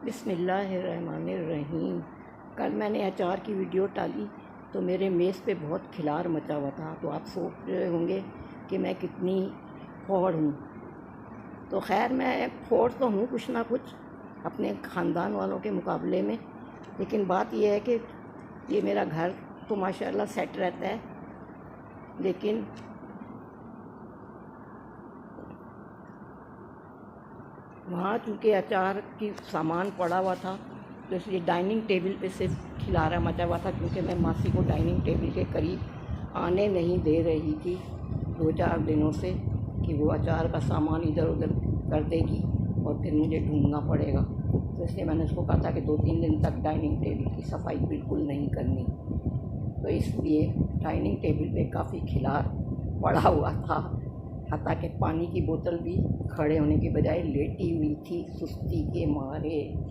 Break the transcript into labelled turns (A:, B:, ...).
A: बिस्मिल्लाहिर्रहमानिर्रहीम। कल मैंने अचार की वीडियो डाली तो मेरे मेज़ पे बहुत खिलार मचा हुआ था। तो आप सोच रहे होंगे कि मैं कितनी फौड़ हूँ। तो खैर मैं फौड़ तो हूँ कुछ ना कुछ अपने ख़ानदान वालों के मुकाबले में, लेकिन बात यह है कि ये मेरा घर तो माशाल्लाह सेट रहता है, लेकिन वहाँ चूँकि अचार की सामान पड़ा हुआ था तो इसलिए डाइनिंग टेबल पे सिर्फ खिलारा मचा हुआ था, क्योंकि मैं मासी को डाइनिंग टेबल के करीब आने नहीं दे रही थी 2-4 दिनों से कि वो अचार का सामान इधर उधर कर देगी और फिर मुझे ढूंढना पड़ेगा। तो इसलिए मैंने उसको कहा था कि 2-3 दिन तक डाइनिंग टेबल की सफाई बिल्कुल नहीं करनी। तो इसलिए डाइनिंग टेबल पे काफ़ी खिलार पड़ा हुआ था, हत्ता कि पानी की बोतल भी खड़े होने के बजाय लेटी हुई थी सुस्ती के मारे।